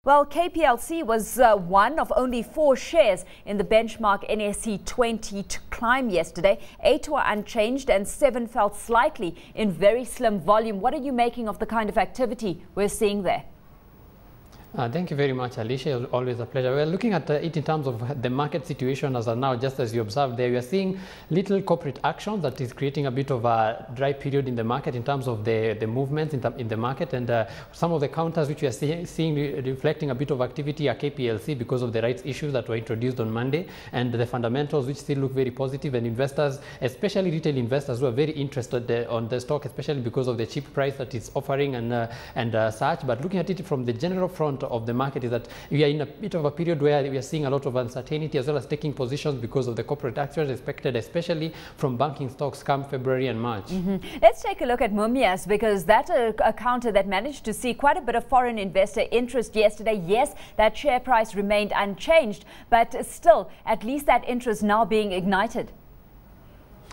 Well, KPLC was one of only 4 shares in the benchmark NSE 20 to climb yesterday. 8 were unchanged and 7 fell slightly in very slim volume. What are you making of the kind of activity we're seeing there? Thank you very much, Alishia. Always a pleasure. We're looking at it in terms of the market situation as of now, just as you observed there. We are seeing little corporate action that is creating a bit of a dry period in the market in terms of the movements in the market. And some of the counters which we are seeing reflecting a bit of activity are KPLC because of the rights issues that were introduced on Monday, and the fundamentals which still look very positive, and investors, especially retail investors, who are very interested on the stock, especially because of the cheap price that it's offering and such. But looking at it from the general front of the market is that we are in a bit of a period where we are seeing a lot of uncertainty, as well as taking positions because of the corporate actions expected, especially from banking stocks come February and March. Let's take a look at Mumias, because that's a counter that managed to see quite a bit of foreign investor interest yesterday. Yes, that share price remained unchanged, but still, at least that interest now being ignited.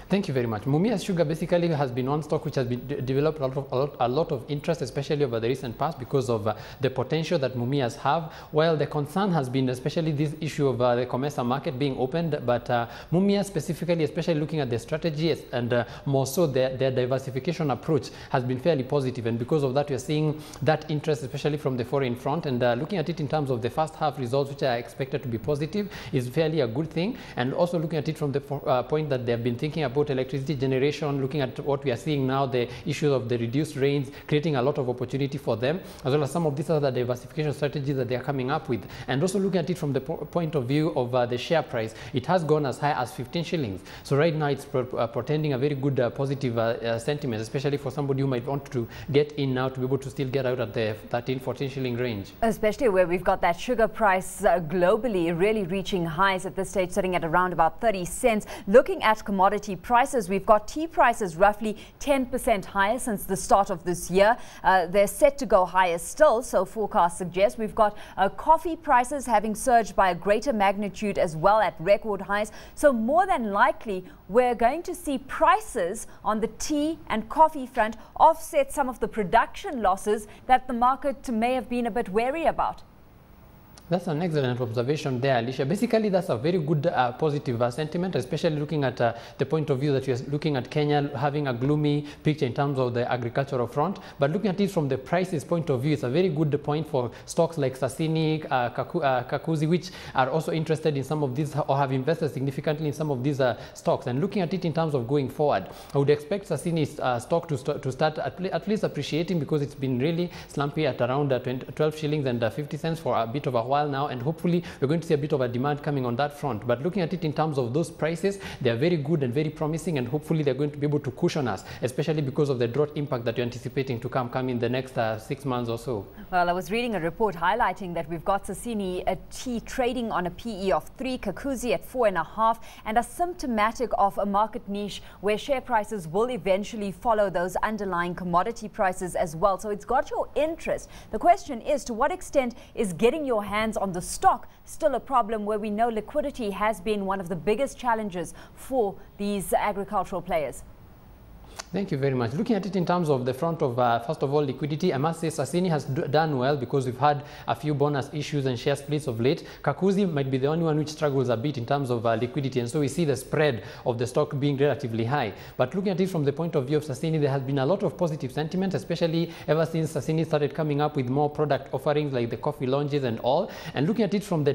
Thank you very much. Mumias Sugar basically has been one stock which has been developed a lot of interest, especially over the recent past, because of the potential that Mumias have. While the concern has been especially this issue of the Commercial market being opened, but Mumias specifically, especially looking at their strategy and more so their diversification approach, has been fairly positive, and because of that we are seeing that interest, especially from the foreign front. And looking at it in terms of the first half results, which are expected to be positive, is fairly a good thing. And also looking at it from the point that they have been thinking about electricity generation, looking at what we are seeing now, the issues of the reduced rains, creating a lot of opportunity for them, as well as some of these other diversification strategies that they are coming up with. And also looking at it from the point of view of the share price, it has gone as high as 15 shillings. So right now it's portending a very good positive sentiment, especially for somebody who might want to get in now to be able to still get out at the 13-14 shilling range. Especially where we've got that sugar price globally really reaching highs at this stage, sitting at around about 30 cents. Looking at commodity prices, we've got tea prices roughly 10% higher since the start of this year. They're set to go higher still, so forecasts suggest. We've got coffee prices having surged by a greater magnitude as well, at record highs. So more than likely, we're going to see prices on the tea and coffee front offset some of the production losses that the market may have been a bit wary about. That's an excellent observation there, Alishia. Basically, that's a very good positive sentiment, especially looking at the point of view that you're looking at Kenya having a gloomy picture in terms of the agricultural front. But looking at it from the prices point of view, it's a very good point for stocks like Sasini, Kakuzi, which are also interested in some of these or have invested significantly in some of these stocks. And looking at it in terms of going forward, I would expect Sasini's stock to start at least appreciating, because it's been really slumpy at around 12 shillings and 50 cents for a bit of a while now, and hopefully we're going to see a bit of a demand coming on that front. But looking at it in terms of those prices, they are very good and very promising, and hopefully they're going to be able to cushion us, especially because of the drought impact that you're anticipating to come in the next 6 months or so. Well, I was reading a report highlighting that we've got Sasini tea trading on a PE of 3, Kakuzi at 4.5, and are symptomatic of a market niche where share prices will eventually follow those underlying commodity prices as well. So it's got your interest. The question is, to what extent is getting your hands on the stock still a problem, where we know liquidity has been one of the biggest challenges for these agricultural players? Thank you very much. Looking at it in terms of the front of, first of all, liquidity, I must say Sasini has done well, because we've had a few bonus issues and share splits of late. Kakuzi might be the only one which struggles a bit in terms of liquidity, and so we see the spread of the stock being relatively high. But looking at it from the point of view of Sasini, there has been a lot of positive sentiment, especially ever since Sasini started coming up with more product offerings like the coffee lounges and all. And looking at it from the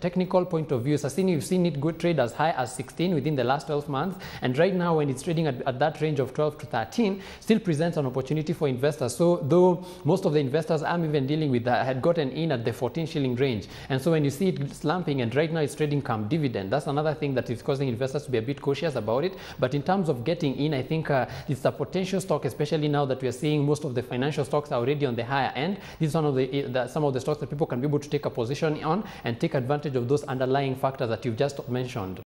technical point of view, Sasini, you've seen it good trade as high as 16 within the last 12 months. And right now, when it's trading at that range of 12 to 13, still presents an opportunity for investors. So though most of the investors I'm even dealing with had gotten in at the 14 shilling range, and so when you see it slumping and right now it's trading come dividend, that's another thing that is causing investors to be a bit cautious about it. But in terms of getting in, I think it's a potential stock, especially now that we are seeing most of the financial stocks are already on the higher end. This is one of some of the stocks that people can be able to take a position on and take advantage of those underlying factors that you've just mentioned.